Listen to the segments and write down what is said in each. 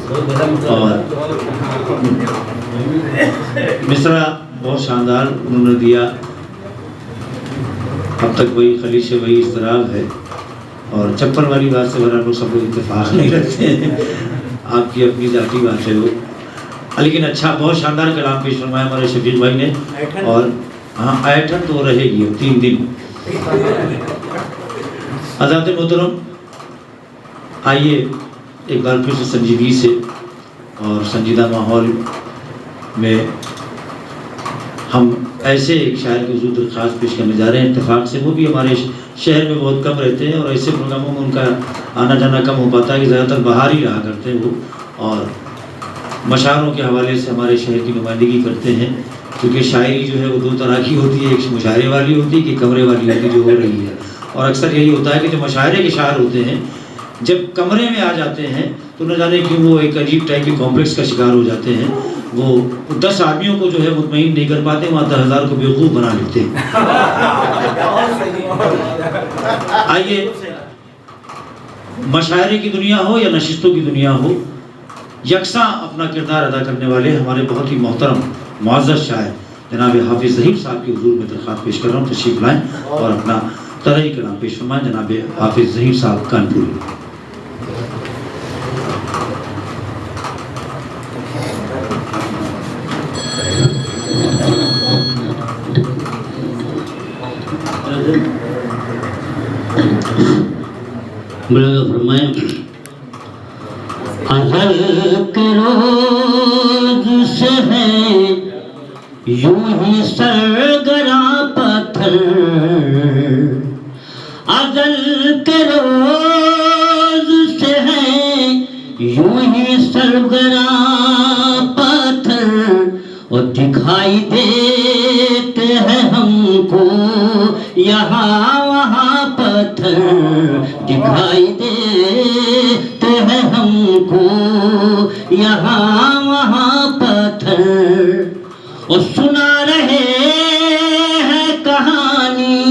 اور مصرع بہت شاندار انہوں نے دیا. اب تک وہی خلیش وہی اضطراب ہے. اور چپل والی بات سے ورنہ سب لوگ اتفاق نہیں رکھتے ہیں، آپ کی اپنی ذاتی بات ہے وہ. لیکن اچھا بہت شاندار کلام پیش فرمایا ہمارے شفیق بھائی نے. اور ہاں ایٹھن تو رہے گی 3 دن. حضرات محترم آئیے ایک بار پھر سے سنجیدگی سے اور سنجیدہ ماحول میں ہم ایسے ایک شاعر کی حضور درخواست پیش کرنے جا رہے ہیں. اتفاق سے وہ بھی ہمارے شہر میں بہت کم رہتے ہیں اور ایسے پروگراموں میں ان کا آنا جانا کم ہو پاتا ہے کہ زیادہ تر باہر ہی رہا کرتے ہیں وہ، اور مشاعروں کے حوالے سے ہمارے شہر کی نمائندگی کرتے ہیں. کیونکہ شاعری جو ہے وہ 2 طرح کی ہوتی ہے، ایک مشاعرے والی ہوتی ہے، ایک کمرے والی ہوتی ہے جو ہو رہی ہے. اور اکثر یہی ہوتا ہے کہ جو مشاعرے کے شاعر ہوتے ہیں جب کمرے میں آ جاتے ہیں تو نہ جانے کیوں وہ ایک عجیب ٹائپ کے کمپلیکس کا شکار ہو جاتے ہیں. وہ 10 آدمیوں کو جو ہے مطمئن نہیں کر پاتے، وہاں 10,000 کو بیوقوف بنا لیتے ہیں. آئیے مشاعرے کی دنیا ہو یا نشستوں کی دنیا ہو، یکساں اپنا کردار ادا کرنے والے ہمارے بہت ہی محترم معزز شاعر جناب حافظ ظہیر صاحب کی حضور میں درخواست پیش کر رہا ہوں تشریف لائیں اور اپنا طرحی کلام پیش فرمائیں. جناب حافظ ظہیر صاحب کانپوری. فرمائیں ازل کے روز سے ہے یوں ہی سرگراں پتھر، ازل کے روز سے ہے یوں ہی سرگراں پتھر، اور دکھائی دیتے ہیں ہم کو یہاں وہاں پتھر، دکھائی دیتے ہیں ہم کو یہاں وہاں پتھر، اور سنا رہے ہیں کہانی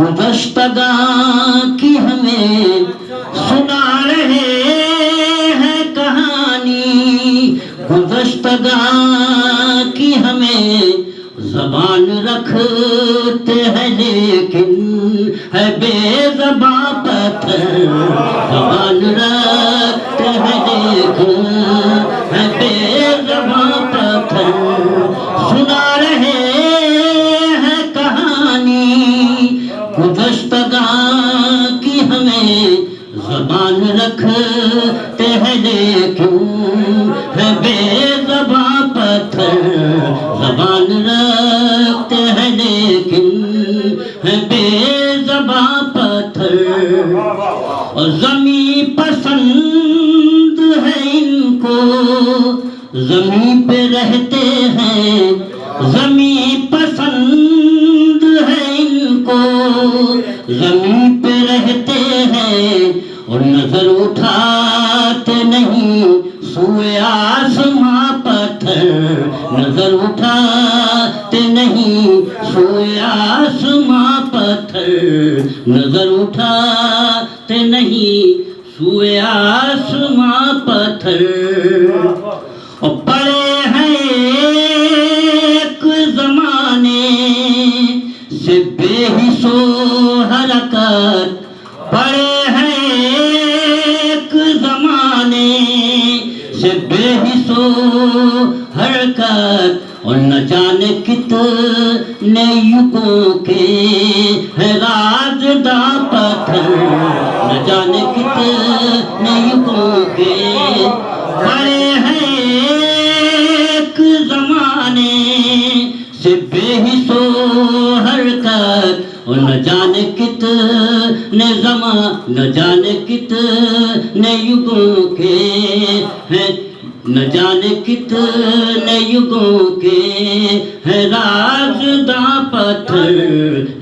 گزشتگاں کی ہمیں، سنا رہے ہیں کہانی گزشتگاں کی ہمیں، زبان رکھتے ہیں لیکن ہے بے زباں پتھر، زبان رکھتے ہیں لیکن ہے بے زباں پتھر، سنا رہے ہیں کہانی گزشتگاں کی ہمیں، زبان رکھتے ہیں لیکن ہے بے زباں پتھر، زبان رکھتے ہیں لیکن ہے بے زباں پتھر، اور زمین پسند ہے ان کو زمین پہ رہتے ہیں، زمین پسند ہے ان کو زمین پہ رہتے ہیں، اور نظر اٹھاتے نہیں سوئے آسماں پتھر، نظر اٹھاتے نہیں سوئے آسماں پتھر، نظر اٹھاتے نہیں سوئے آسماں پتھر، اور پڑے ہیں ایک زمانے سے بے حس و حرکت، پڑے ہیں ایک زمانے سے بے حس و حرکت، اور نہ جانے کتنے یگوں کے ہے رازداں پتھر، نہ جانے کتنے یگوں کے پڑے ہیں ایک زمانے سے بے حس و حرکت، اور نہ جانے کتنے نہ جانے کتنے یگوں کے ہیں، نہ جانے کتنے یگوں کے ہے رازداں پتھر،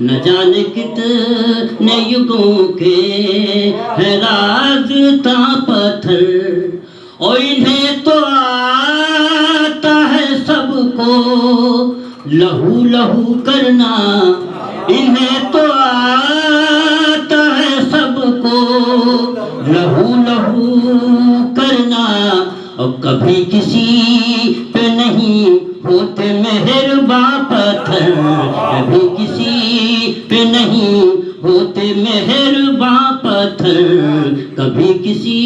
نہ جانے کتنے یگوں کے ہے رازداں پتھر، اور انہیں تو آتا ہے سب کو لہو لہو کرنا، انہیں تو آتا ہے سب کو لہو لہو کرنا، اور کبھی کسی پہ نہیں ہوتے مہرباں پتھر، کبھی کسی پہ نہیں ہوتے مہرباں پتھر، کبھی کسی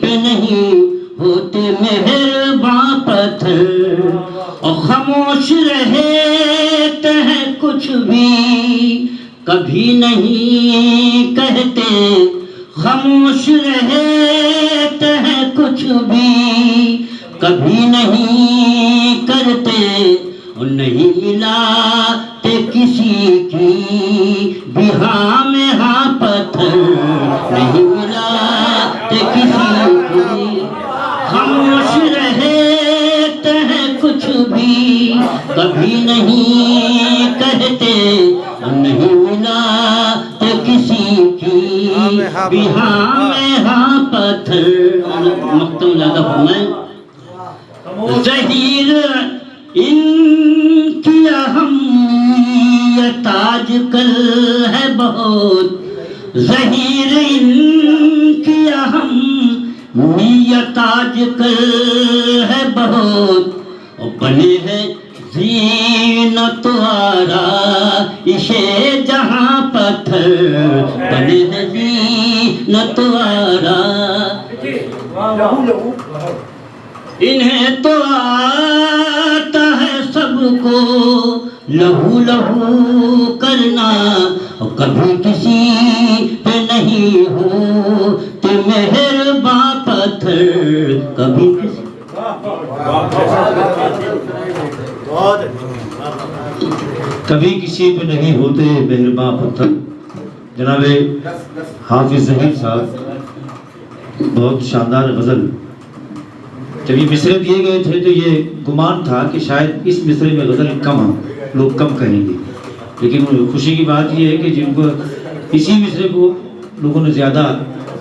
پہ نہیں ہوتے مہرباں پتھر، اور خاموش رہتے ہیں کچھ بھی کبھی نہیں کہتے، خاموش رہتے ہیں کچھ بھی کبھی نہیں کرتے، اور نہیں ملاتے کسی کی بھی ہاں میں ہاں پتھر، نہیں ملاتے کسی کی، خاموش رہتے ہیں کچھ بھی کبھی نہیں کہتے، اور نہیں ملاتے کسی کی بھی ہاں میں ہاں پتھر۔ مختم زیادہ فرمائیں، ظہیر ان کی اہمیت آج کل ہے بہت، ظہیر ان کی اہمیت آج کل ہے بہت، اور بنے ہیں زینت و آرائش جہاں پتھر، بنے ہیں زینت و آرائش، انہیں تو آتا ہے سب کو لہو لہو کرنا، اور کبھی کسی پہ نہیں ہوتے مہرباں پتھر، کبھی کسی کبھی کسی پہ نہیں ہوتے مہرباں پتھر۔ جناب حافظ ظہیر صاحب بہت شاندار غزل، جب یہ مصرے دیے گئے تھے تو یہ گمان تھا کہ شاید اس مصرے میں غزل کم لوگ کم کہیں گے، لیکن خوشی کی بات یہ ہے کہ جن کو اسی مصرے کو لوگوں نے زیادہ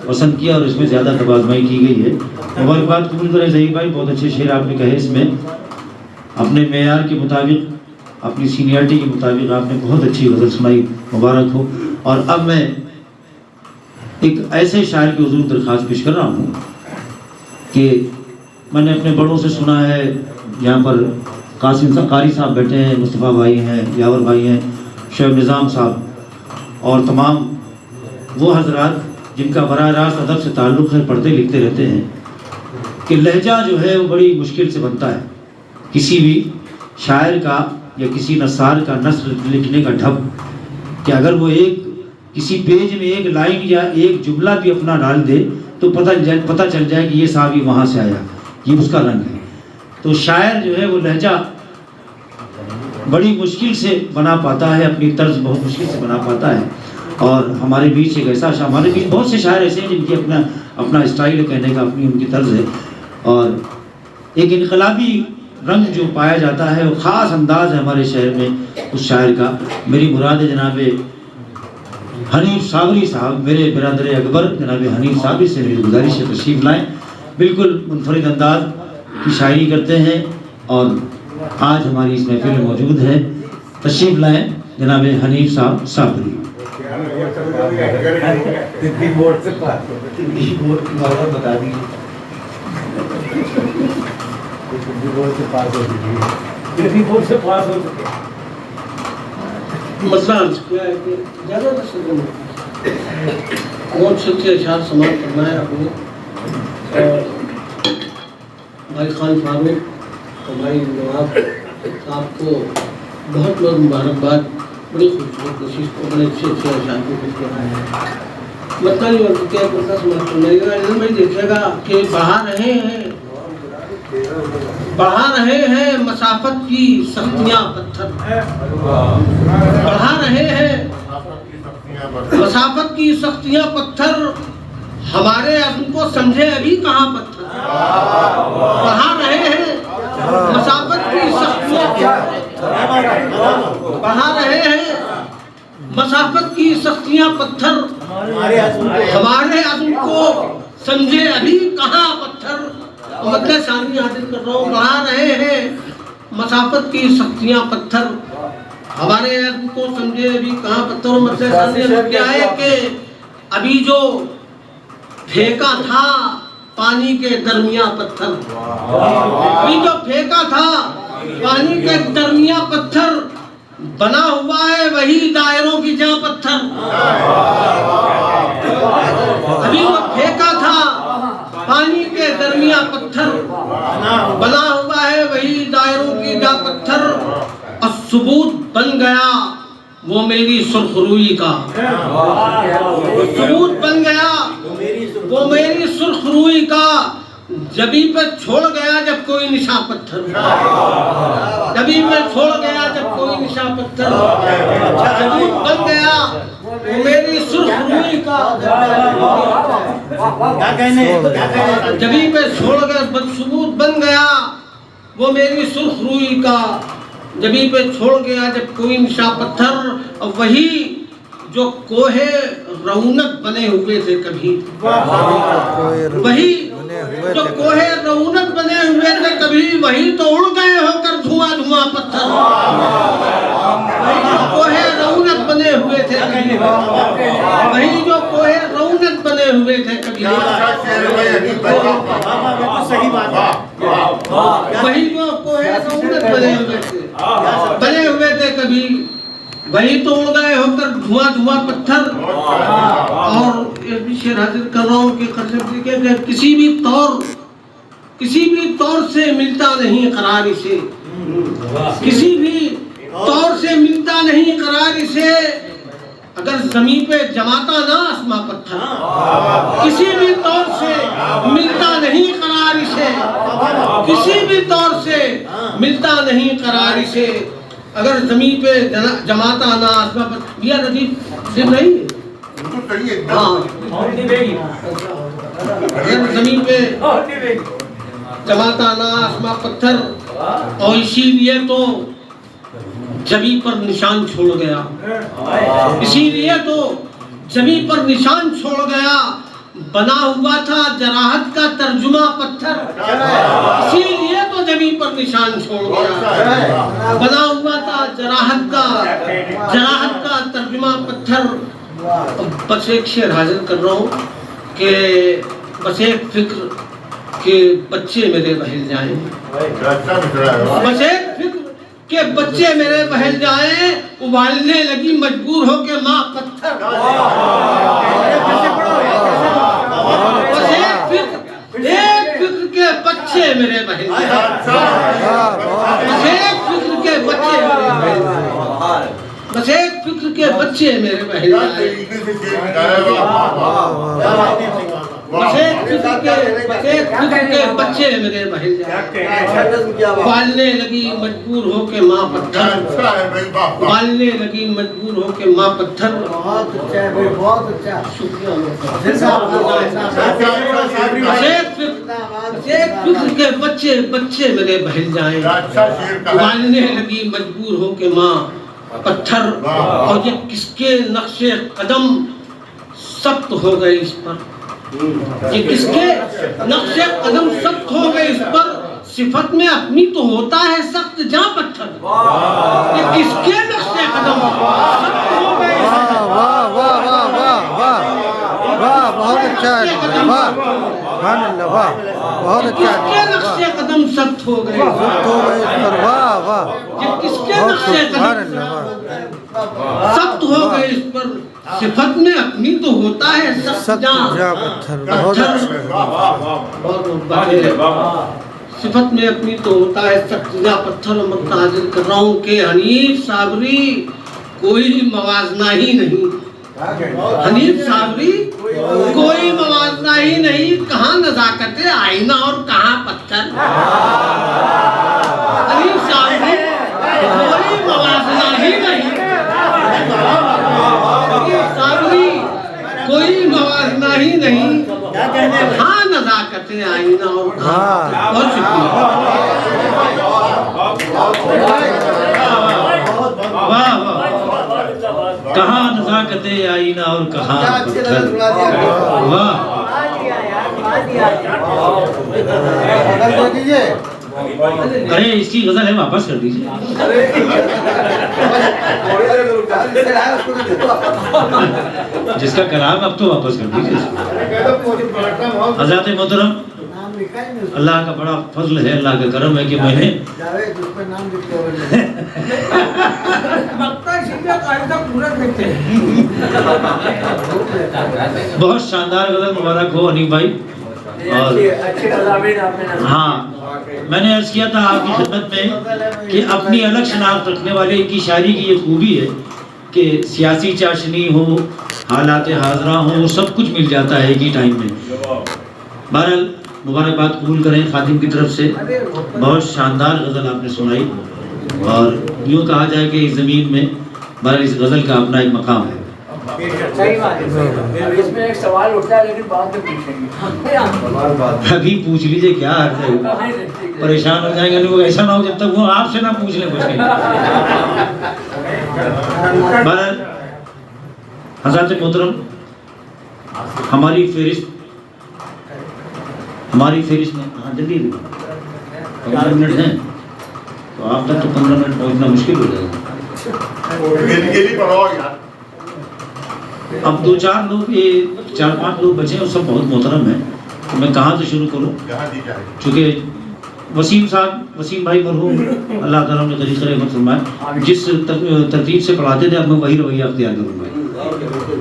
پسند کیا اور اس میں زیادہ تبادمائی کی گئی ہے۔ مبارکباد قبول کریں ظہیر بھائی، بہت اچھے شعر آپ نے کہے، اس میں اپنے معیار کے مطابق، اپنی سینئرٹی کے مطابق آپ نے بہت اچھی غزل سنائی، مبارک ہو۔ اور اب میں ایک ایسے شاعر کی حضور درخواست پیش کر رہا ہوں کہ میں نے اپنے بڑوں سے سنا ہے، یہاں پر قاسم صاحب قاری صاحب بیٹھے ہیں، مصطفیٰ بھائی ہیں، یاور بھائی ہیں، شعیب نظام صاحب اور تمام وہ حضرات جن کا براہ راست ادب سے تعلق ہے، پڑھتے لکھتے رہتے ہیں، کہ لہجہ جو ہے وہ بڑی مشکل سے بنتا ہے۔ کسی بھی شاعر کا یا کسی نثار کا نثر لکھنے کا ڈھب کہ اگر وہ ایک کسی پیج میں ایک لائن یا ایک جملہ بھی اپنا ڈال دے تو پتہ چل جائے کہ یہ صاحب ہی وہاں سے آیا، یہ اس کا رنگ ہے۔ تو شاعر جو ہے وہ لہجہ بڑی مشکل سے بنا پاتا ہے، اپنی طرز بہت مشکل سے بنا پاتا ہے۔ اور ہمارے بیچ ایک ایسا ہمارے بیچ بہت سے شاعر ایسے ہیں جن کی اپنا اسٹائل کہنے کا، اپنی ان کی طرز ہے، اور ایک انقلابی رنگ جو پایا جاتا ہے، وہ خاص انداز ہے ہمارے شہر میں اس شاعر کا۔ میری مراد ہے جناب حنیف صابری صاحب، میرے برادر اکبر جناب حنیف صابری سے میری گزارش ہے تشریف لائیں، بالکل منفرد انداز کی شاعری کرتے ہیں اور آج ہماری اس محفل میں موجود ہے، تشریف لائیں جناب حنیف صاحب صابری۔ بتا دیجیے مسئلہ کیا ہے کہ زیادہ کون سے اشعار سماعت کرنا ہے آپ نے، اور بھائی خان فاروق اور بھائی نواب صاحب کو بہت بہت مبارکباد، بڑی خوبصورت کوشش کو، بڑے اچھے اشعار کو پیش کر رہے ہیں۔ مسئلہ نہیں ہوتا کیا کرتا سماعت کرنا ہے، بھائی دیکھے گا کہ بڑھا رہے ہیں مسافت کی سختیاں پتھر، بڑھا رہے ہیں مسافت کی سختیاں پتھر، ہمارے عزم کو سمجھے ابھی کہاں پتھر، بڑھا رہے ہیں مسافت کی سختیاں، بڑھا رہے ہیں مسافت کی سختیاں پتھر، ہمارے عزم کو سمجھے ابھی کہاں پتھر۔ مطلب ثانی حاضر کر رہا ہوں، بڑھا رہے ہیں مسافت کی سختیاں پتھر، ہمارے عزم کو سمجھے ابھی کہاں پتھر۔ مطلب ثانی حاضر کیا ہے کہ ابھی جو پھینکا تھا پانی کے درمیان پتھر. ابھی جو پھینکا تھا پانی کے درمیان پتھر بنا ہوا ہے وہی دائروں کی جہاں پتھر. ابھی جو پھینکا تھا پانی کے درمیان پتھر بنا ہوا ہے وہی دائروں کی جہاں پتھر. اور ثبوت بن گیا وہ میری سرخ روئی کا. ثبوت بن گیا وہ میری سرخ روئی کا. جبھی پہ چھوڑ گیا جب کوئی نشان پتھر. جبھی پہ چھوڑ گیا جب کوئی نشان پتھر. ثبوت بن گیا وہ میری سرخ روئی کا. جبھی پہ چھوڑ گیا ثبوت بن گیا وہ میری سرخ روئی کا. جبھی پہ چھوڑ گیا جب کوئی نشان پتھر. اور وہی جو کوہ رونق بنے ہوئے تھے کبھی. وہی جو کوہ رونق بنے ہوئے تھے کبھی وہی تو اڑ گئے ہو کر دھواں دھواں پتھر. وہی جو کوہ رونق بنے ہوئے تھے کبھی. وہی جو کوہ رونق بنے ہوئے تھے کبھی. وہی جو کوہ رونق بنے ہوئے تھے کبھی وہی تو اڑ گئے ہو کر دھواں دھواں پتھر. اور یہ بھی شعر حاضر کر رہا ہوں کہ کسی بھی طور سے ملتا نہیں قرار اسے. کسی بھی طور سے ملتا نہیں قرار اسے اگر زمین پہ جماتا نہ آسماں پتھر. کسی بھی طور سے ملتا نہیں قرار اسے. کسی بھی طور سے ملتا نہیں قرار اسے اگر زمین پہ جماتا نہ آسماں پتھر. یہ ندیب صرف نہیں ہے. زمین پہ جماتا نہ آسماں پتھر. اور اسی لیے تو جبھی پر نشان چھوڑ گیا. اسی لیے تو جبھی پر نشان چھوڑ گیا. بنا ہوا تھا جراحت کا ترجمہ پتھر. اسی لیے تو جبھی پر نشان چھوڑ گیا. بنا ہوا تھا جراحت کا ترجمہ پتھر. بس ایک شعر حاضر کر رہا ہوں کہ بس ایک فکر کہ بچے میرے بہل جائیں. بس ایک فکر کہ بچے میرے بہل جائیں. ابالنے لگی مجبور ہو کے ماں پتھر. بس ایک فکر کے بچے میرے بہل جائیں. بس ایک فکر کے بچے میرے بہل جائیں. بس ایک فکر کے بچے میرے بہل جائیں. بس ایک فکر کے بچے میرے بہل جائیں. پالنے لگی مجبور ہو کے ماں پتھر. پالنے لگی مجبور ہو کے ماں پتھر. شکریہ. بس ایک فکر کے بچے میرے بہل جائیں. پالنے لگی مجبور ہو کے ماں پتھر. اور یہ کس کے نقش قدم سخت ہو گئے اس پر. یہ کس کے نقش قدم سخت ہو گئے اس پر. صفت میں اپنی تو ہوتا ہے سخت جہاں پتھر. یہ کس کے نقش قدم سخت ہو گئے اس پر. واہ واہ واہ واہ واہ واہ بہت اچھا ہے. واہ سبحان اللہ. واہ بہت اچھا ہے. کس کے نقش قدم سخت ہو گئے سخت ہو گئے اس پر. واہ واہ یہ کس کے نقش قدم سخت ہو گئے اس پر. صفت میں اپنی تو ہوتا ہے سخت جہاں پتھر. بہت اچھا. صفت میں اپنی تو ہوتا ہے سخت جہاں پتھر. مقطع حاضر کر رہا ہوں کہ حنیف صابری کوئی موازنہ ہی نہیں. حنیف صابری کوئی موازنہ ہی نہیں. کہاں نزاکت آئینہ اور کہاں پتھر. حنیف صابری کوئی موازنہ ہی نہیں. حنیف صابری کوئی موازنہ ہی نہیں. کہاں نزاکت آئینہ اور کہاں. بہت شکریہ. واہ واہ. کہاں نزاکت آئینہ اور کہاں پتھر. واہ. ارے اس کی غزل ہے واپس کر دیجیے. جس کا کلام اب تو واپس کر دیجیے. حضرات محترم اللہ کا بڑا فضل ہے, اللہ کا کرم ہے کہ میں نے بہت شاندار غزل, مبارک ہو انیف بھائی. اور ہاں میں نے عرض کیا تھا آپ کی خدمت میں کہ اپنی الگ شناخت رکھنے والے کی شاعری کی یہ خوبی ہے کہ سیاسی چاشنی ہو, حالات حاضرہ ہو, سب کچھ مل جاتا ہے ایک ہی ٹائم میں. بہرحال مبارکباد قبول کریں خادم کی طرف سے. بہت شاندار غزل آپ نے سنائی, اور یوں کہا جائے کہ اس زمین میں بہرحال اس غزل کا اپنا ایک مقام ہے. اس میں ایک سوال اٹھتا ہے لیکن بعد میں پوچھیں گے. ابھی پوچھ لیجئے کیا عرض ہے, پریشان ہو جائیں گے. نہیں, وہ ایسا نہ ہو جب تک وہ آپ سے نہ پوچھ لیں کچھ نہیں. بہرحال حضرات محترم ہماری فہرست میں ہاں جلدی 15 منٹ ہیں تو آپ تک تو 15 منٹ پہنچنا مشکل ہو جائے گا. اب 2-4 لوگ, یہ 4-5 لوگ بچے ہیں, اور سب بہت محترم ہیں. تو میں کہاں سے شروع کروں, چونکہ وسیم بھائی مرحوم اللہ تعالیٰ نے طریقہ رحمت فرمائے, جس ترتیب سے پڑھاتے تھے اب میں وہی رویہ اختیار کروں گا.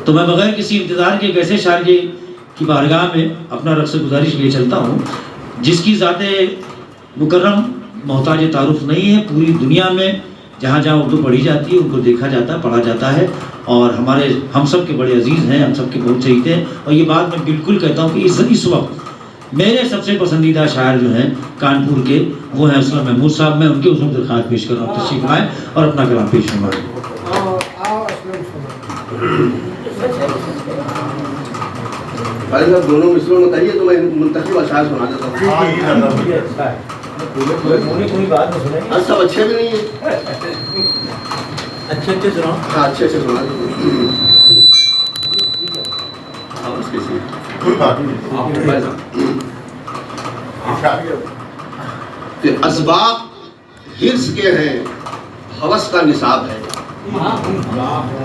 تو میں بغیر کسی انتظار کے ایک ایسے شاعر کی بارگاہ میں اپنا رقص گزارش لیے چلتا ہوں جس کی ذات مکرم محتاج تعارف نہیں ہے. پوری دنیا میں جہاں جہاں اردو پڑھی جاتی ہے ان کو دیکھا جاتا ہے, پڑھا جاتا ہے, اور ہم سب کے بڑے عزیز ہیں, ہم سب کے بہت چہیتے ہیں. اور یہ بات میں بالکل کہتا ہوں کہ اس وقت میرے سب سے پسندیدہ شاعر جو ہیں کانپور کے, وہ ہیں اسلم محمود صاحب. میں ان کے حضور درخواست پیش کر رہا ہوں تشریف لائیں اور اپنا کلام پیش فرمائیں. بھائی صاحب دونوں مصروں میں کہیے تو میں منتخب اشعار سنا دیتا ہوں. سب اچھے بھی نہیں ہیں, اچھے سناؤ. ہاں اچھے سنا کہ اسباق حرص کے ہیں ہوس کا نصاب ہے.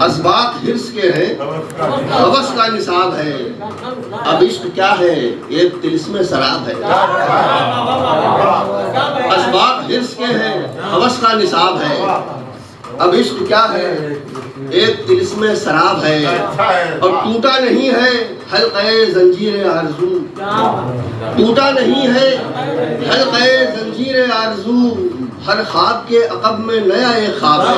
اسباق حرص کے ہیں ہوس کا نصاب ہے. اب عشق کیا ہے ایک طلسم شراب ہے. اسباق حرص کے ہیں ہوس کا نصاب ہے. اب عشق کیا ہے ایک طلسم شراب ہے. اور ٹوٹا نہیں ہے حلقہ زنجیر آرزو, ٹوٹا نہیں ہے حلقہ زنجیر آرزو. ہر خواب کے عقب میں نیا ایک خواب ہے.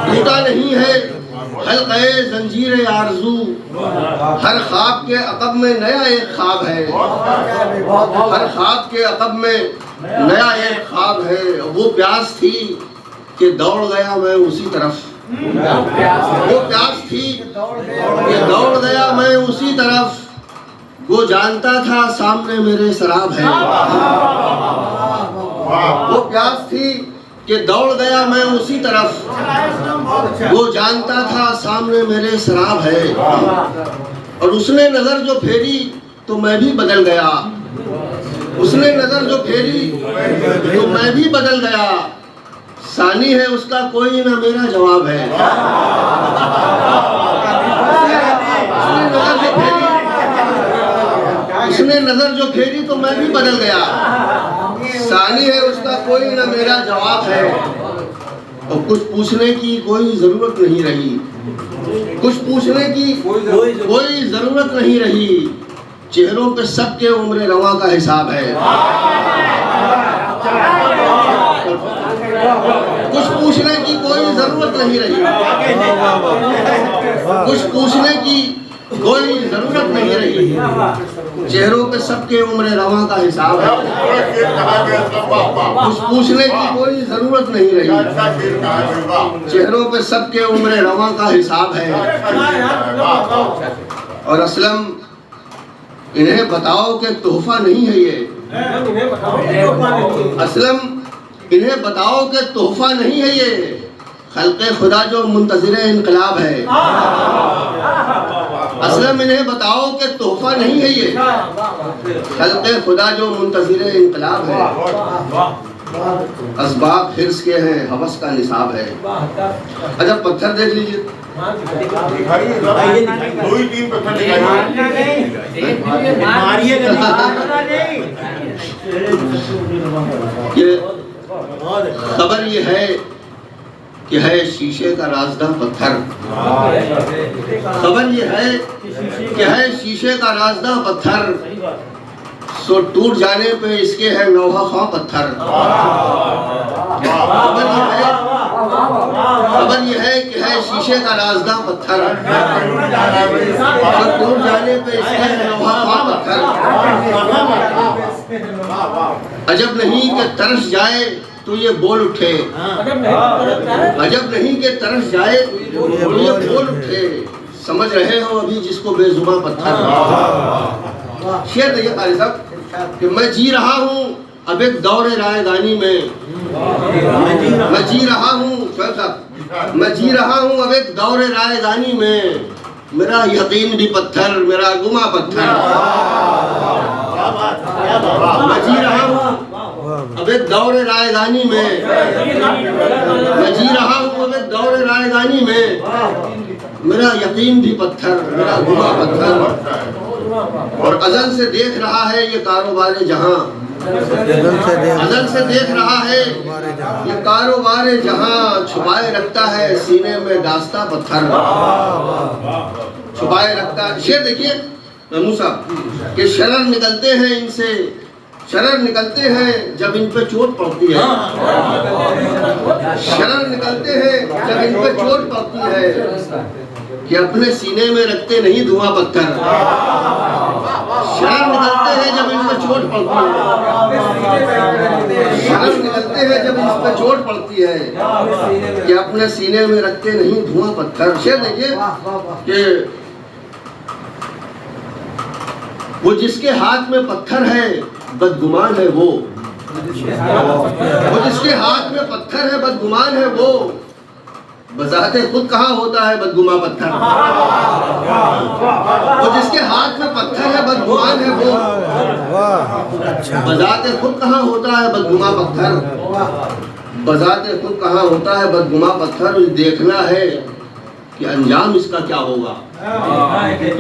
ٹوٹا نہیں ہے حلقہ زنجیر آرزو. ہر خواب کے عقب میں نیا ایک خواب ہے. ہر خواب کے عقب میں نیا ایک خواب ہے. وہ پیاس تھی کہ دوڑ گیا میں اسی طرف. وہ پیاس تھی کہ دوڑ گیا میں اسی طرف. وہ جانتا تھا سامنے میرے سراب ہے. وہ پیاس تھی کہ دوڑ گیا میں اسی طرف. وہ جانتا تھا سامنے میرے سراب ہے. اور اس نے نظر جو پھیری تو میں بھی بدل گیا. اس نے نظر جو پھیری تو میں بھی بدل گیا. ثانی ہے اس کا کوئی نہ میرا جواب ہے. اس نے نظر جو پھیری تو میں بھی بدل گیا. ثانی ہے اس کا کوئی نہ میرا جواب ہے. اور کچھ پوچھنے کی کوئی ضرورت نہیں رہی. کچھ پوچھنے کی کوئی ضرورت نہیں رہی. چہروں پہ سب کے عمر رواں کا حساب ہے. کچھ پوچھنے کی کوئی ضرورت نہیں رہی. کچھ پوچھنے کی کوئی ضرورت نہیں رہی. چہروں پہ سب کے عمر رواں کا حساب ہے. کچھ پوچھنے کی کوئی ضرورت نہیں رہی. چہروں پہ سب کے عمر رواں کا حساب ہے. اور اسلم انہیں بتاؤ کہ تحفہ نہیں ہے یہ. اسلم انہیں بتاؤ کہ تحفہ نہیں ہے یہ. خلق خدا جو منتظر انقلاب ہے. اسلم انہیں بتاؤ کہ تحفہ نہیں ہے یہ، خلق خدا جو منتظر انقلاب ہے، اسباب حرص کے ہیں، ہوس کا نصاب ہے۔ اچھا پتھر دیکھ لیجئے، یہ خبر یہ ہے کہ ہے شیشے کا رازدہ پتھر، خبر یہ ہے کہ ہے شیشے کا رازدہ پتھر، سو ٹوٹ جانے پہ اس کے ہے لوہا خواہ پتھر۔ خبر یہ ہے کہ ہے شیشے کا رازدہ پتھر، سو ٹوٹ جانے پہ اس کے ہے لوہا خواہ پتھر۔ عجب نہیں کہ ترس جائے تو یہ بول اٹھے، عجب نہیں کہ ترس جائے تو یہ بول اٹھے، سمجھ رہے ہو ابھی جس کو بے زباں پتھر۔ شعر دیکھیے قاری صاحب کہ میں جی رہا ہوں اب ایک دور رائے دانی میں، میں جی رہا ہوں شعیب صاحب، میں جی رہا ہوں اب ایک دور رائے دانی میں، میرا یقین بھی پتھر، میرا گما پتھر۔ میں جی رہا ہوں اب ایک دور رائے دانی میں، میں جی رہا ہوں اب ایک دور رائے دانی میں، میرا یقین بھی پتھر، میرا گما پتھر۔ اور ازل سے دیکھ رہا ہے یہ کاروبار جہاں، ازل سے دیکھ رہا ہے یہ کاروبار جہاں، چھپائے رکھتا ہے سینے میں داستہ پتھر، چھپائے رکھتا ہے۔ شعر دیکھیے محمود صاحب کہ شرر نکلتے ہیں ان سے، شرر نکلتے ہیں جب ان پہ چوٹ پڑتی ہے، شرر نکلتے ہیں جب ان پہ چوٹ پڑتی ہے، کہ اپنے سینے میں رکھتے نہیں دھواں پتھر، شرر نکلتے ہیں جب ان پہ چوٹ پڑتی ہے، شرر نکلتے ہیں جب ان پہ چوٹ پڑتی ہے، کہ اپنے سینے میں رکھتے نہیں دھواں پتھر۔ شعر دیکھیے کہ وہ جس کے ہاتھ میں پتھر ہے بدگمان ہے وہ جس کے ہاتھ میں پتھر ہے بدگمان ہے وہ، بذات خود کہاں ہوتا ہے بدگما پتھر، وہ جس کے ہاتھ میں پتھر ہے بدگمان ہے وہ، بذات خود کہاں ہوتا ہے بدگما پتھر، بذات خود کہاں ہوتا ہے بدگما پتھر۔ دیکھنا ہے کہ انجام اس کا کیا ہوگا،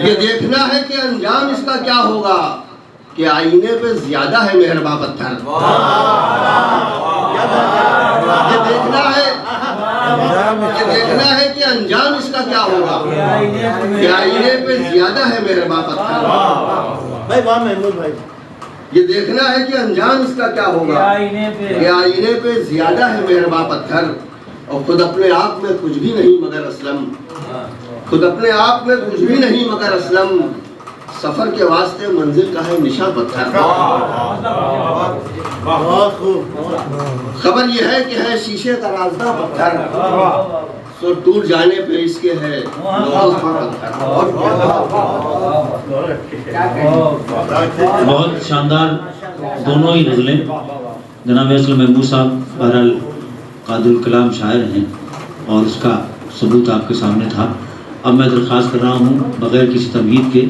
یہ دیکھنا ہے کہ انجام اس کا کیا ہوگا، کہ آئینے پہ زیادہ ہے مہرباں پتھر۔ یہ دیکھنا ہے کہ انجام اس کا کیا ہوگا، کہ آئینے پہ زیادہ ہے مہرباں پتھر۔ یہ دیکھنا ہے کہ انجام اس کا کیا ہوگا، کہ آئینے پہ زیادہ ہے مہرباں پتھر، اور خود اپنے آپ میں کچھ بھی نہیں مگر اسلم، خود اپنے آپ میں کچھ بھی نہیں مگر اسلم، سفر کے واسطے منزل کا ہے نشاں پتھر۔ خبر یہ ہے کہ ہے شیشے کا رازدہ پتھر، سو ٹوٹ جانے پہ اس کے ہے بہت شاندار دونوں ہی غزلیں۔ جناب اسلم محمود صاحب بہرحال قادر الکلام شاعر ہیں اور اس کا ثبوت آپ کے سامنے تھا۔ اب میں درخواست کر رہا ہوں بغیر کسی تمہید کے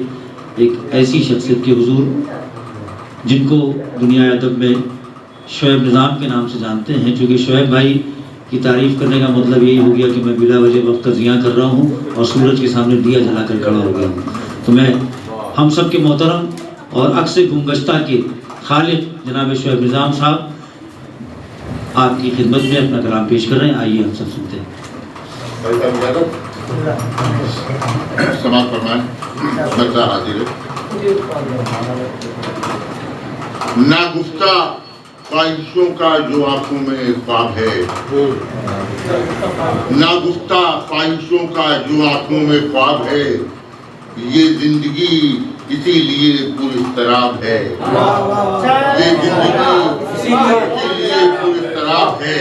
ایک ایسی شخصیت کے حضور جن کو دنیا ادب میں شعیب نظام کے نام سے جانتے ہیں، چونکہ شعیب بھائی کی تعریف کرنے کا مطلب یہی ہو گیا کہ میں بلا وجہ وقت کا ضیاع کر رہا ہوں اور سورج کے سامنے دیا جلا کر کھڑا ہو گیا ہوں۔ تو میں ہم سب کے محترم اور عکس گمگشتہ کے خالق جناب شعیب نظام صاحب آپ کی خدمت میں اپنا کلام پیش کر رہے ہیں، آئیے ہم سب سنتے ہیں۔ سماعت فرمائیں، مرزا حاضر ہے۔ ناگفتہ خواہشوں کا جو آنکھوں میں خواب ہے، ناگفتہ خواہشوں کا جو آنکھوں میں خواب ہے، یہ زندگی اسی لیے پر اضطراب ہے، یہ زندگی اسی لیے پر اضطراب ہے،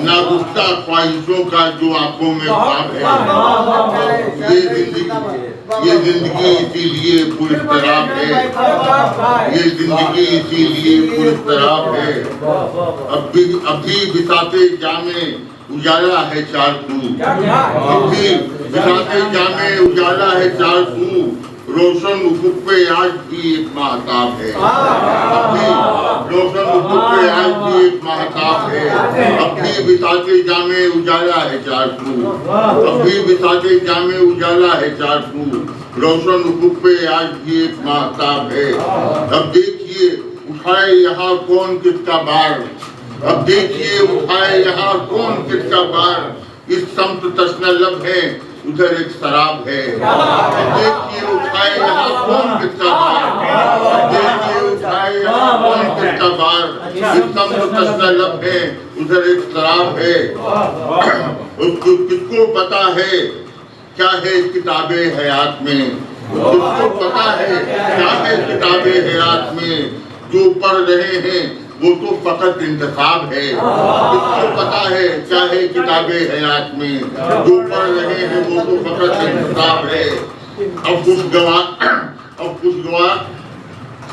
ناگفتہ خواہشوں کا جو آنکھوں میں خواب ہے، یہ زندگی اسی لیے پر اضطراب ہے، یہ زندگی اسی لیے پر اضطراب ہے۔ اب بھی بساط جامِ اجالا ہے چار تو، بساط جامع اجالا ہے چار سو، روشن افق پہ آج بھی ایک ماہتاب ہے، اب بھی روشن افق پہ آج بھی ایک ماہتاب ہے، اب بھی بساط جامع اجالا ہے چار سو، اب بھی بساط جامع اجالا ہے چار سو، روشن افق پہ آج بھی ایک ماہتاب ہے۔ اب دیکھیے اٹھائے یہاں کون کس کا بار، اب دیکھیے اٹھائے یہاں کون کس کا بار، اس سمت تشنہ لب ہے ادھر ایک سراب ہے، اب دیکھیے اٹھائے یہاں کون کس کا بار، اب دیکھیے اٹھائے یہاں کون کس کا بار، اس سمت تشنہ لب ہے ادھر ایک سراب ہے۔ کس کو پتا ہے کیا ہے کتاب حیات میں، کس کو پتا ہے کیا ہے کتاب حیات میں، جو پڑھ رہے ہیں وہ تو فقط انتخاب ہے، کس کو پتا ہے کیا ہے کتاب حیات میں، جو پڑھ رہے ہیں وہ تو فقط انتخاب ہے۔ اب خوشگوار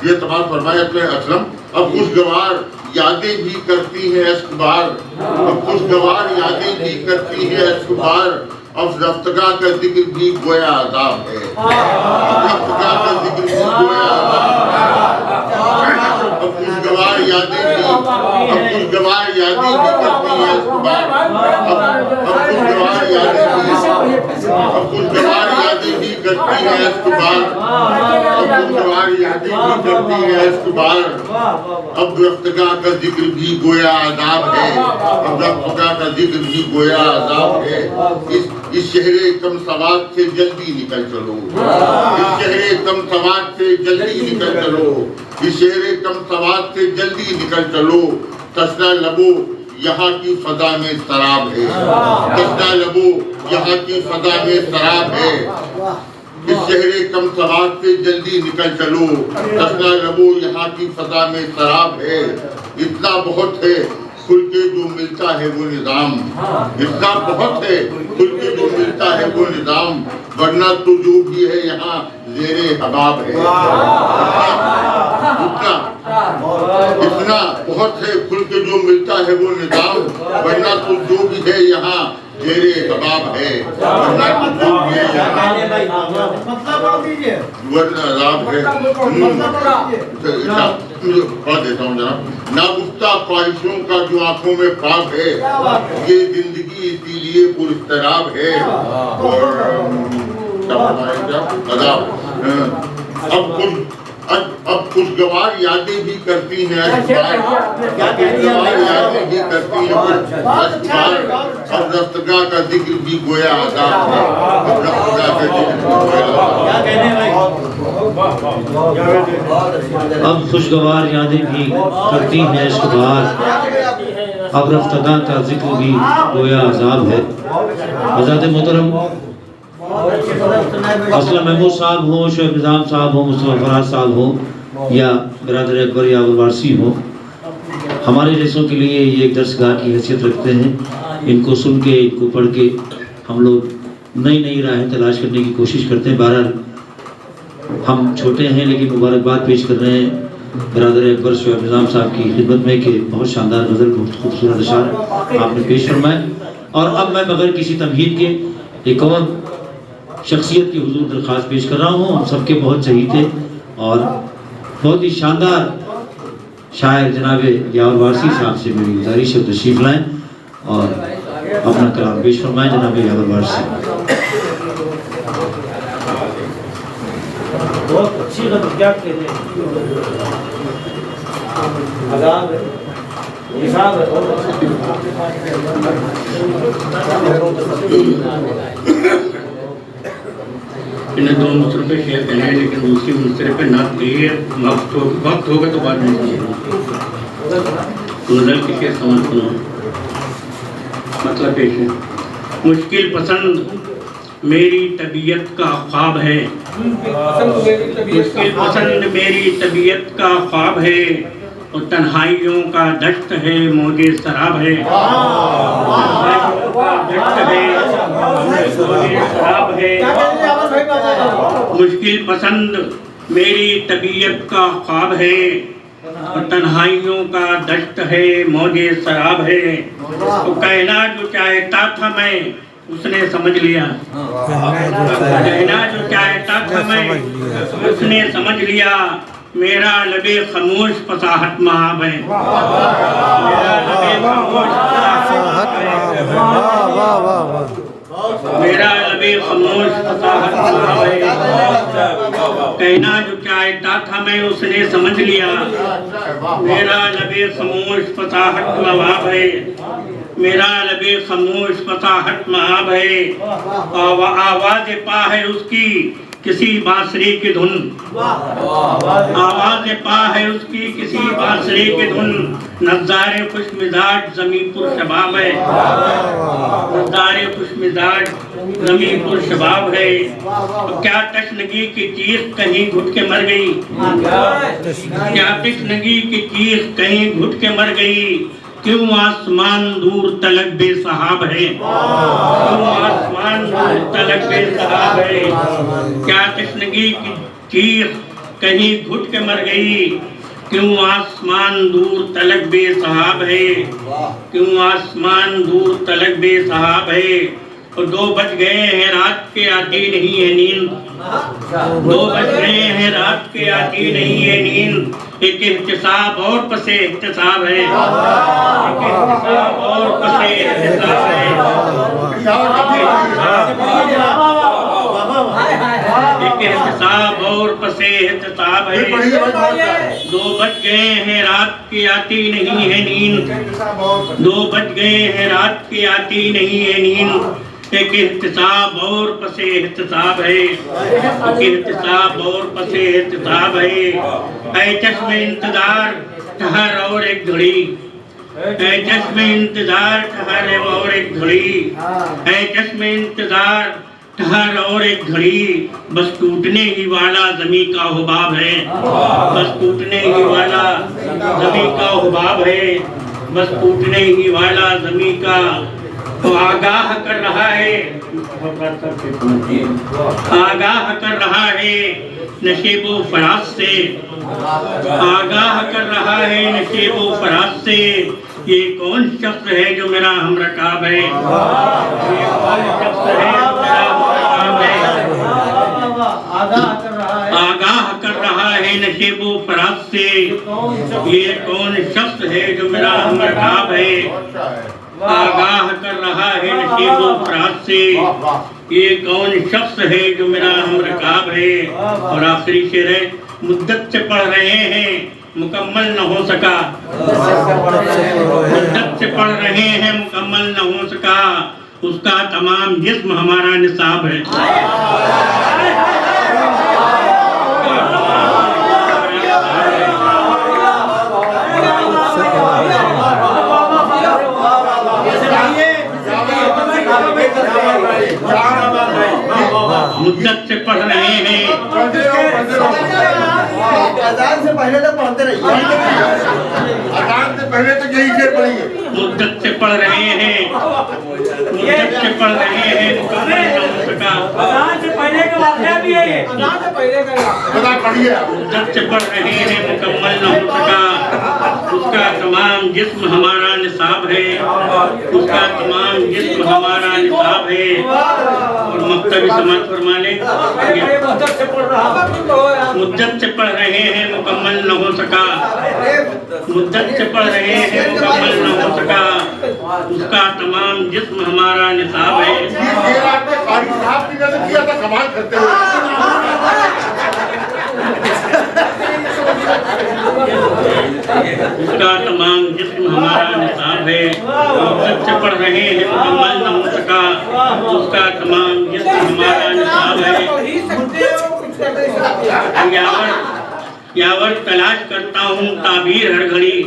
یہ تمام فرمایا اپنے اسلم، اب خوشگوار یادیں بھی کرتی ہیں اشک بار، اب خوشگوار یادیں بھی کرتی ہیں اشک بار، اب رفتگاہ کا ذکر بھی گویا عذاب ہے، اب رفتگاہ کا ذکر بھی گویا عذاب ہے، اب خوشگوار یادیں بھی کرتی ہیں اشک بار، اب خوشگوار یادیں بھی کرتی ہیں اشک بار، اب خوشگوار یادیں بھی کرتی ہیں اشک بار، اب رفتگاہ کا ذکر بھی گویا عذاب ہے، اب رفتگاہ کا ذکر بھی گویا عذاب ہے۔ اس شہر کم سواد سے جلدی نکل چلو، اس شہر کم سواد سے جلدی نکل چلو، اس شہر کم سواد سے جلدی نکل چلو، تشنہ لبو یہاں کی فضا میں سراب ہے، تشنہ لبو یہاں کی فضا میں سراب ہے، اس شہر کم سواد سے جلدی نکل چلو، تشنہ لبو یہاں کی فضا میں سراب ہے۔ اتنا بہت ہے کھل کے جو ملتا ہے وہ نظام، اتنا بہت ہے کھل کے جو ملتا ہے وہ نظام، ورنہ تو جو بھی ہے یہاں زیر حباب ہے۔ اتنا بہت ہے کھل کے جو ملتا ہے وہ نظام، ورنہ تو جو بھی ہے یہاں زیر حباب ہے، ورنہ تو جو بھی ہے یہاں عذاب ہے۔ پڑھ دیتا ہوں جناب۔ ناگفتہ خواہشوں کا جو آنکھوں میں خواب ہے، یہ زندگی اسی لیے پر اضطراب ہے، اب خوشگوار یادیں بھی کرتی ہیں خوشگوار یادیں بھی کرتی ہیں اب رفتگاہ کا ذکر بھی گویا عذاب ہے، اب رفتگاہ کا ذکر بھی گویا اب خوشگوار یادیں بھی کرتی ہیں عشق بار، اب رفتگاہ کا ذکر بھی گویا عذاب ہے۔ حضرت محترم اسلم محمود صاحب ہوں، شعیب نظام صاحب ہوں، مصطفیٰ فراز صاحب ہوں، یا برادر اکبر یا وارسی ہوں، ہمارے جیسوں کے لیے یہ ایک درس گاہ کی حیثیت رکھتے ہیں۔ ان کو سن کے، ان کو پڑھ کے ہم لوگ نئی نئی راہیں تلاش کرنے کی کوشش کرتے ہیں۔ بہرحال ہم چھوٹے ہیں لیکن مبارکباد پیش کر رہے ہیں برادر اکبر شعیب نظام صاحب کی خدمت میں کہ بہت شاندار غزل، بہت خوبصورت اشعار آپ نے پیش فرمائے۔ اور اب میں بغیر کسی تمہید کے ایک اور شخصیت کی حضور درخواست پیش کر رہا ہوں۔ ہم سب کے بہت چہیتے اور بہت ہی شاندار شاعر جناب یاور وارسی صاحب سے میری گزارش ہے تشریف لائیں اور اپنا کلام پیش فرمائیں۔ جناب یاور وارسی۔ بہت اچھی غزل، کیا کہتے ہیں، عذاب ہے، حساب ہے، انہیں دو مصرفے شیئر کرنے ہیں لیکن دوسری مصرفے نعت گئی ہے، وقت ہوگا تو بعد میں غزل کی شعر سمجھ سنو۔ مطلب پیش ہے، مشکل پسند میری طبیعت کا خواب ہے، مشکل پسند میری طبیعت کا خواب ہے، اور تنہائیوں کا دشت ہے موج سراب ہے، تنہائیوں کا دشت ہے موج سراب ہے، مشکل پسند میری طبیعت کا خواب ہے، اور تنہائیوں کا دشت ہے موج سراب ہے، تو کہنا جو چاہتا تھا میں اس نے سمجھ لیا کہنا جو چاہتا تھا میں اس نے سمجھ لیا میرا لبِ خاموش فصاحت مآب ہے میرا لبِ خاموش فصاحت مآب ہے واہ واہ واہ واہ میرا لبِ خاموش فصاحت مآب ہے کہنا جو چاہتا تھا میں اس نے سمجھ لیا میرا لبِ خاموش فصاحت مآب ہے میرا لبِ خاموش فصاحت مآب ہے آواز پا ہے اس کی کسی بانسری کی دھن آواز پا ہے اس کی کسی بانسری کی دھن نظار خوش مزاج زمین پر شباب ہے نظار خوش مزاج زمین پر شباب ہے کیا تشنگی کی چیخ کہیں گھٹ کے مر گئی کیا تشنگی کی چیخ کہیں گھٹ کے مر گئی کیوں آسمان دور تلک بے صحاب ہے کیوں آسمان دور تلک بے صحاب ہے کیا تشنگی کی چیخ کہیں گھٹ کے مر گئی کیوں آسمان دور تلک بے صحاب ہے کیوں آسمان دور تلک بے صحاب ہے اور 2 بج گئے ہیں رات کے آتی نہیں ہے نیند 2 بج گئے ہیں رات کے آتی نہیں ہے نیند ایک احتساب اور پس احتساب ہے ایک احتساب اور پس احتساب ہے ایک احتساب اور پس احتساب ہے 2 بج گئے ہیں رات کی آتی نہیں ہے نیند 2 بج گئے ہیں رات کی آتی نہیں ہے نیند ایک احتساب اور پس احتساب ہے ایک احتساب اور پس احتساب ہے اے چشم انتظار ٹھہر اور ایک گھڑی اے چشم انتظار ٹھہر اور ایک گھڑی اے چشم انتظار ٹھہر اور ایک گھڑی بس ٹوٹنے ہی والا زمین کا حباب ہے بس ٹوٹنے ہی والا زمین کا حباب ہے بس ٹوٹنے ہی والا زمین کا تو آگاہ کر رہا ہے آگاہ کر رہا ہے نشیب و فراز سے آگاہ کر رہا ہے نشیب و فراز سے یہ کون شخص ہے جو میرا ہم رکاب ہے یہ کون شخص ہے جو میرا ہم رکاب ہے آگاہ کر رہا ہے نشیب و فراز سے یہ کون شخص ہے جو میرا ہم رکاب ہے آگاہ کر رہا ہے نشیب و فراز سے یہ کون شخص ہے جو میرا ہم رکاب ہے اور آخری شعر ہے مدت سے پڑھ رہے ہیں مکمل نہ ہو سکا مدت سے پڑھ رہے ہیں مکمل نہ ہو سکا اس کا تمام جسم ہمارا نصاب ہے مدت سے پڑھ رہے ہیں اذان سے پہلے تو پڑھتے رہیے اذان سے پہلے تو یہی شعر پڑھیں گے مدت سے پڑھ رہے ہیں مدت سے پڑھ رہے ہیں مکمل نہ ہو سکا اذان سے پہلے کا واقعہ بھی ہے یہ اذان سے پہلے کا خدا پڑھیے مدت سے پڑھ رہے ہیں مکمل نہ ہو سکا اس کا تمام جسم ہمارا نصاب ہے اس کا تمام جسم ہمارا نصاب ہے اور مکتبی سماعت فرما لیں مدت سے پڑھ رہے ہیں مکمل نہ ہو سکا مدت سے پڑھ رہے ہیں مکمل نہ ہو سکا اس کا تمام جسم ہمارا نصاب ہے یہ آپ نے قاری صاحب کی نظر کیا تھا کمال کرتے ہوئے اس کا تمام جسم ہمارا نصاب ہے مدت سے پڑھ رہے ہیں مکمل نہ ہو سکا اس کا تمام جسم ہمارا نصاب ہے یاور تلاش کرتا ہوں تعبیر ہر گھڑی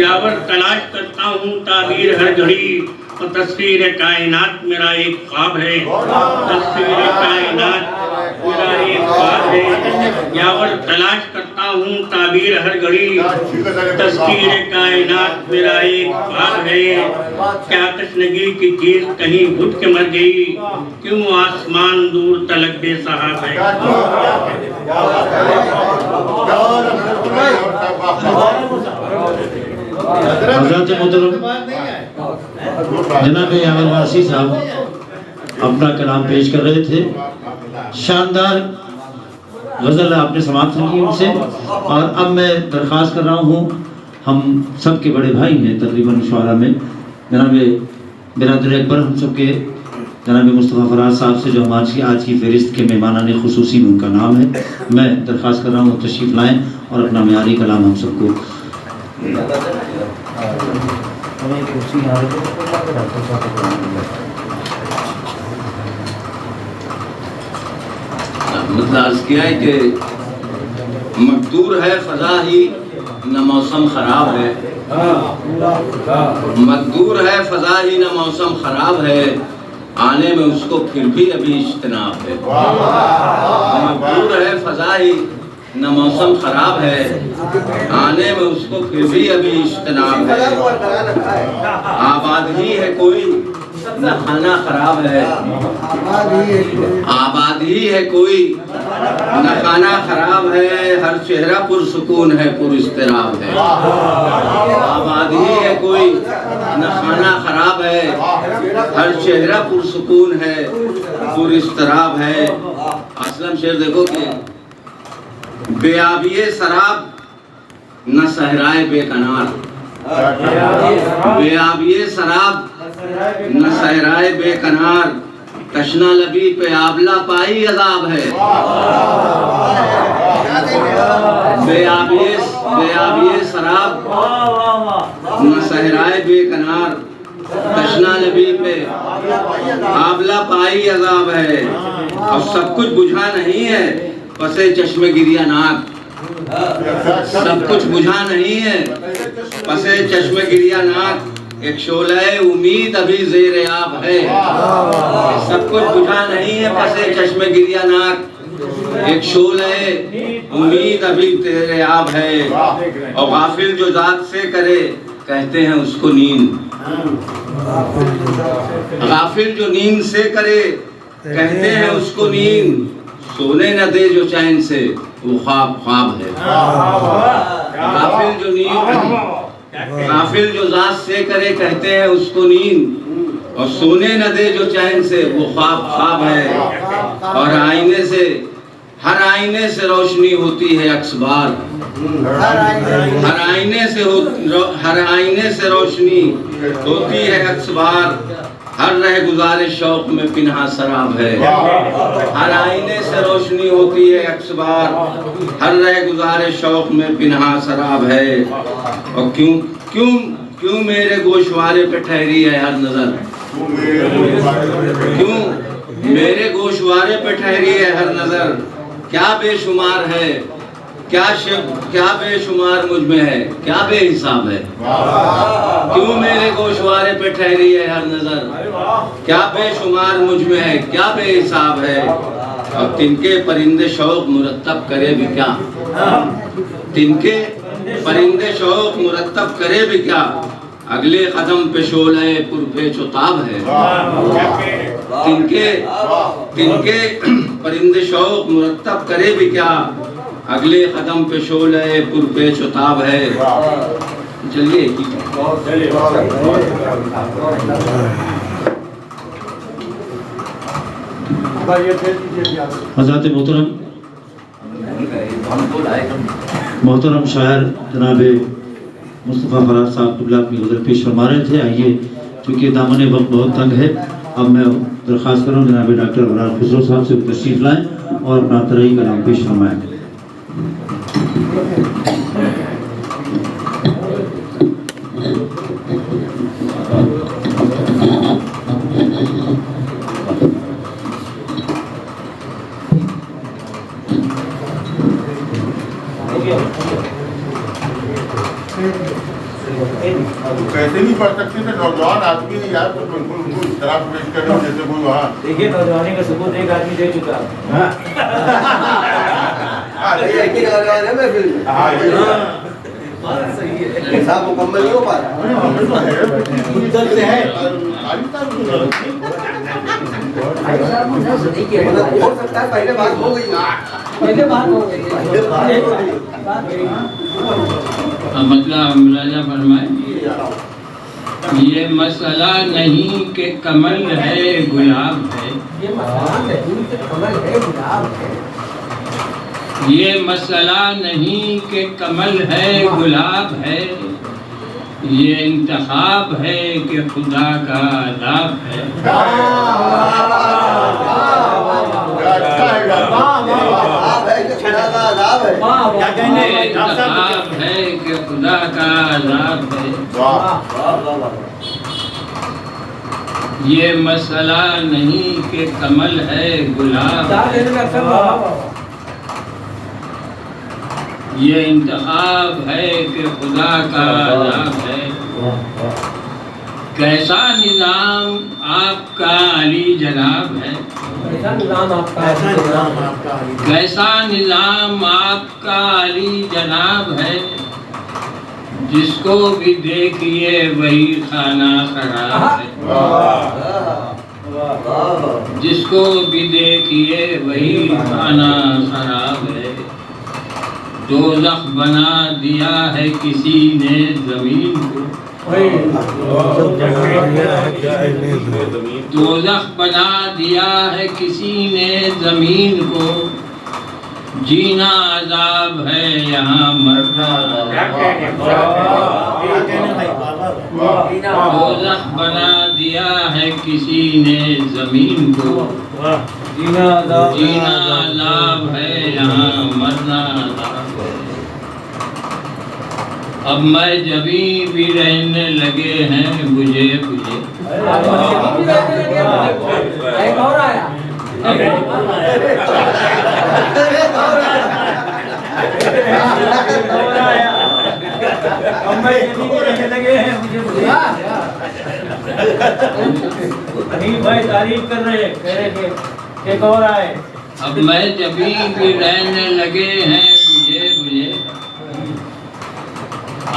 یاور تلاش کرتا ہوں تعبیر ہر گھڑی اور تصویر کائنات میرا ایک خواب ہے تصویر کائنات میرا ایک خواب ہے یاور تلاش کرتا ہوں تعبیر ہر گھڑی تصویر کائنات میرا ایک خواب ہے کیا تشنگی کی چیز کہیں گھٹ کے مر گئی کیوں آسمان دور تلک بے صحاب ہے حضرات محترم جناب عامر واسی صاحب اپنا کلام پیش کر رہے تھے. شاندار غزل آپ نے سماعت سنی ان سے. اور اب میں درخواست کر رہا ہوں, ہم سب کے بڑے بھائی ہیں تقریباً شعراء میں, جناب برادر اکبر ہم سب کے جناب مصطفیٰ فراز صاحب سے, جو ہماری آج کی فہرست کے مہمانان خصوصی میں ان کا نام ہے, میں درخواست کر رہا ہوں تشریف لائیں اور اپنا معیاری کلام ہم سب کو. عرض کیا ہے کہ مقدور ہے فضا ہی نہ موسم خراب ہے, مقدور ہے فضا ہی نہ موسم خراب ہے, آنے میں اس کو پھر بھی ابھی اجتناب ہے. مقدور ہے فضا ہی نہ موسم خراب ہے, آنے میں اس کو پھر بھی ابھی اجتناب ہے. آباد ہی ہے کوئی نہ کھانا خراب ہے, آباد ہی ہے کوئی نہ کھانا خراب ہے, ہر چہرہ پرسکون ہے پر اضطراب ہے. آباد ہی ہے کوئی نہ کھانا خراب ہے, ہر چہرہ پرسکون ہے پر اضطراب ہے. اسلم شعر دیکھو کہ بے آبی سراب نہ صحرائے بے کنار, بے آبی سراب نہ صحرائے بے کنار, تشنا لبی پہ آبلہ پائی عذاب ہے. بے آبی سراب نہ صحرائے بے کنار, تشنا لبی پہ آبلہ پائی عذاب ہے. اور سب کچھ بجھا نہیں ہے پسے چشم گریہ ناک, سب کچھ بجھا نہیں ہے پسے چشم گریہ ناک, ایک شعلہ امید ابھی زیر آب ہے. سب کچھ بجھا نہیں ہے پسے چشم گریہ ناک, ایک شعلہ امید ابھی زیر آب ہے. اور غافل جو ذات سے کرے کہتے ہیں اس کو نیند, غافل جو نیند سے کرے کہتے ہیں اس کو نیند, سونے نہ دے جو چین سے وہ خواب خواب ہے. غافل جو ذات سے کرے کہتے ہیں اس کو نیند, اور سونے نہ دے جو چین سے وہ خواب خواب ہے. اور آئینے سے ہر آئینے سے روشنی ہوتی ہے عکس بار, ہر آئینے سے روشنی ہوتی ہے عکس بار, ہر رہ گزار شوق میں پنہا سراب ہے. ہر آئینے سے روشنی ہوتی ہے عکس بار, ہر رہ گزار شوق میں پنہا سراب ہے. اور کیوں میرے گوشوارے پہ ٹھہری ہے ہر نظر, کیوں میرے گوشوارے پہ ٹھہری ہے ہر نظر, کیا بے شمار ہے کیا بے شمار مجھ میں ہے, کیا بے حساب ہے. کیوں میرے گوشوارے پہ ٹھہری ہے ہر نظر, کیا بے شمار مجھ میں ہے, کیا بے حساب ہے. اور تن کے پرندے شوق مرتب کرے بھی کیا, تن کے پرندے شوق مرتب کرے بھی کیا, اگلے قدم پہ شعلہ پرپیچ و تاب ہے. تن کے پرندے شوق مرتب کرے بھی کیا, اگلے قدم پہ شعلہ پرپیچ و تاب ہے. چلیے حضرات محترم شاعر جناب مصطفیٰ فراز صاحب قبلہ اپنی غزل پیش فرما رہے تھے. آئیے چونکہ دامن وقت بہت تنگ ہے, اب میں درخواست کروں جناب ڈاکٹر ابرار خسرو صاحب سے تشریف لائیں اور اپنا ترئی کلام پیش فرمائیں. کیسے نہیں پڑھ سکتے تھے, نوجوان آدمی ہے یار, تو بالکل ان کو اس طرح پیش کریں جیسے کوئی وہاں. دیکھیے نوجوانی کا ثبوت ایک آدمی دے چکا. حساب مکمل نہیں ہو پا رہا ہو سکتا ہے پہلے بات ہو گئی, مطلب ملاحظہ فرمائیں. یہ مسئلہ نہیں کہ کمل ہے گلاب ہے، یہ مسئلہ نہیں کہ کمل ہے گلاب ہے، یہ مسئلہ نہیں کہ کمل ہے گلاب ہے، یہ انتخاب ہے کہ خدا کا عذاب ہے، یہ انتخاب ہے کہ خدا کا عذاب ہے، یہ مسئلہ نہیں کہ کمل ہے گلاب ہے، یہ انتخاب ہے کہ خدا کا عذاب ہے، کیسا نظام آپ کا علی جناب ہے، کیسا نظام آپ کا کیسا نظام آپ کا علی جناب ہے، جس کو بھی دیکھیے وہی خانہ خراب ہے، جس کو بھی دیکھیے وہی خانہ خراب ہے، دوزخ بنا دیا ہے کسی نے زمین کو، دوزخ بنا دیا ہے کسی نے زمین کو، جینا عذاب ہے یہاں مرنا دوزخ بنا دیا ہے کسی نے زمین کو، جینا عذاب ہے یہاں مرنا عذاب ہے، اب میں جبھی بھی رہنے لگے ہیں بجھے بجھے، ایک اور آیا بھائی تعریف کر رہے ہیں، کہہ رہے کہ ایک اور آئے، اب میں جبھی بھی رہنے لگے ہیں بجھے بجھے،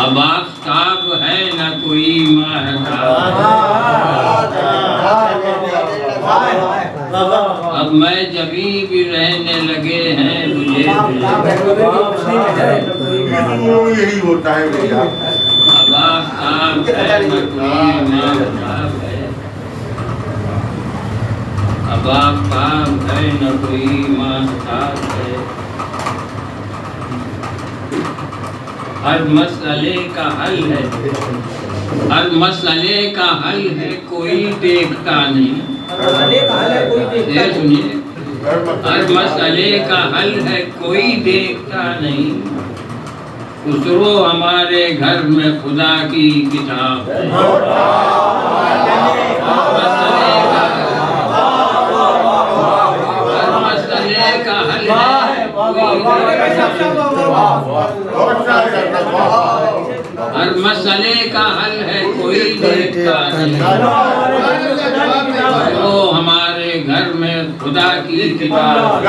اب آفتاب ہے نہ کوئی ماہتاب، اب میں جبھی بھی رہنے لگے ہیں بجھے یہی ہوتا ہے بھیا، اب آفتاب ہے نہ کوئی ماہتاب ہے، اب آفتاب ہے نہ کوئی ماہتاب ہے، ہر مسئلے کا حل ہے، ہر مسئلے کا حل ہے کوئی دیکھتا نہیں، یہ سنیے، ہر مسئلے کا حل ہے کوئی دیکھتا نہیں، خسرو ہمارے گھر میں خدا کی کتاب ہے، ہر مسئلے کا حل ہے ہر مسئلے کا حل ہے کوئی دیکھتا نہیں، وہ ہمارے گھر میں خدا کی کتاب،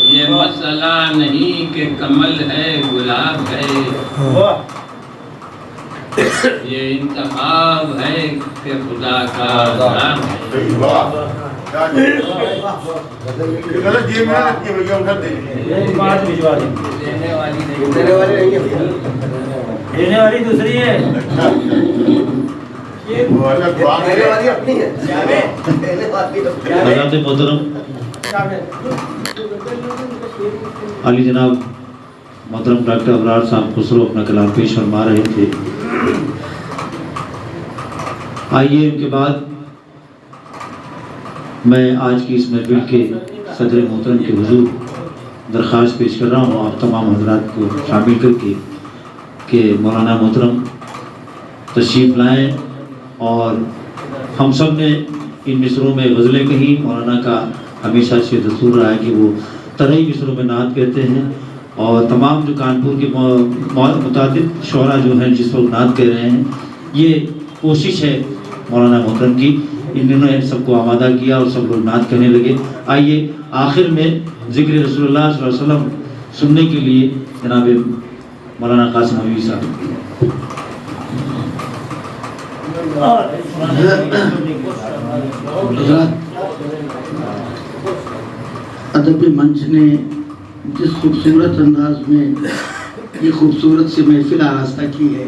یہ مسئلہ نہیں کہ کمل ہے گلاب ہے، یہ انتخاب ہے کہ خدا کا عذاب ہے، دینے والی دوسری ہے، حضرات محترم علی جناب محترم ڈاکٹر ابرار صاحب خسرو اپنا کلام پیش فرما رہے تھے، آئیے ان کے بعد میں آج کی اس محفل کے صدر محترم کے حضور درخواست پیش کر رہا ہوں آپ تمام حضرات کو شامل کر کے کہ مولانا محترم تشریف لائیں، اور ہم سب نے ان مصروں میں غزلیں کہیں، مولانا کا ہمیشہ سے دستور رہا ہے کہ وہ طرحی مصروں میں نعت کہتے ہیں، اور تمام جو کانپور کے متعدد شعراء جو ہیں جس وقت نعت کہہ رہے ہیں، یہ کوشش ہے مولانا محترم کی، انہوں نے سب کو آمادہ کیا اور سب لوگ نعت کہنے لگے۔ آئیے آخر میں ذکر رسول اللہ صلی اللہ علیہ وسلم سننے کے لیے جناب مولانا قاسم حبیبی صاحب۔ ادبی منچ نے جس خوبصورت انداز میں یہ خوبصورت سی محفل آراستہ کی ہے،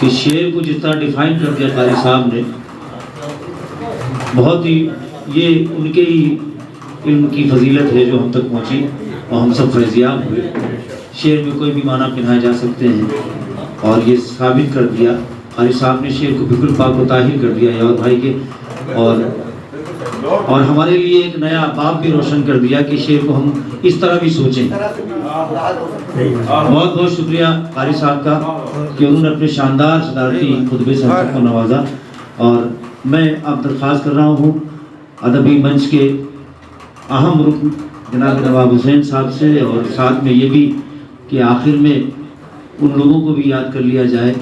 کہ شعر کو جس طرح ڈیفائن کر دیا قاری صاحب نے، بہت ہی یہ ان کے ہی علم کی فضیلت ہے جو ہم تک پہنچی اور ہم سب فیضیاب ہوئے۔ شعر میں کوئی بھی معنی پنہائے جا سکتے ہیں اور یہ ثابت کر دیا قاری صاحب نے، شعر کو بالکل پاک و طاہر کر دیا یار بھائی کے، اور ہمارے لیے ایک نیا باب بھی روشن کر دیا کہ شعر کو ہم اس طرح بھی سوچیں۔ بہت بہت شکریہ قاری صاحب کا کہ انہوں نے اپنے شاندار صدارتی خطبے سے ہم سب کو نوازا، اور میں اب درخواست کر رہا ہوں ادبی منچ کے اہم رکن جناب نواب حسین صاحب سے، اور ساتھ میں یہ بھی کہ آخر میں ان لوگوں کو بھی یاد کر لیا جائے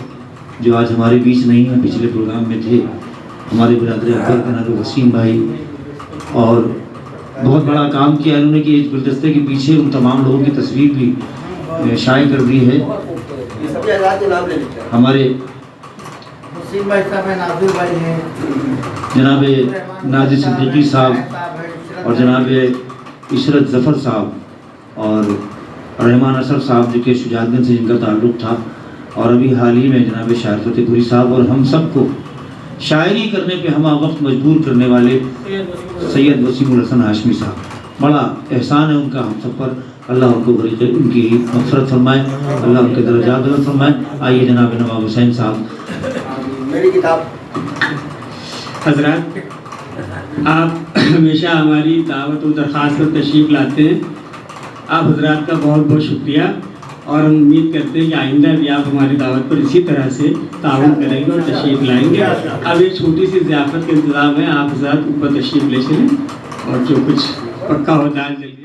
جو آج ہمارے بیچ نہیں ہیں، پچھلے پروگرام میں تھے، ہمارے برادر اکبر جناب وسیم بھائی، اور بہت بڑا کام کیا انہوں نے کہ اس گلدستے کے پیچھے ان تمام لوگوں کی تصویر بھی شائع کر دی ہے۔ ہمارے جناب ناظر صدیقی صاحب اور جناب عشرت ظفر صاحب اور رحمان اثر صاحب جو کہ شجاعت گنج سے جن کا تعلق تھا، اور ابھی حال ہی میں جناب شاعر فتح پوری صاحب، اور ہم سب کو شاعری کرنے پہ ہمہ وقت مجبور کرنے والے سید وسیم الحسن ہاشمی صاحب، بڑا احسان ہے ان کا ہم سب پر، اللہ ان کو ان کی مغفرت فرمائے، اللہ ان کے درجات بلند فرمائے۔ آئیے جناب نواب حسین صاحب۔ میری کتاب حضرات، آپ ہمیشہ ہماری دعوت و درخواست پر تشریف لاتے ہیں، آپ حضرات کا بہت بہت شکریہ، اور ہم امید کرتے ہیں کہ آئندہ بھی آپ ہماری دعوت پر اسی طرح سے تعاون کریں گے اور تشریف لائیں گے۔ اب ایک چھوٹی سی ضیافت کا انتظام ہے، آپ حضرات اوپر تشریف لے چلیں، اور جو کچھ پکا ہوتا ہے جلدی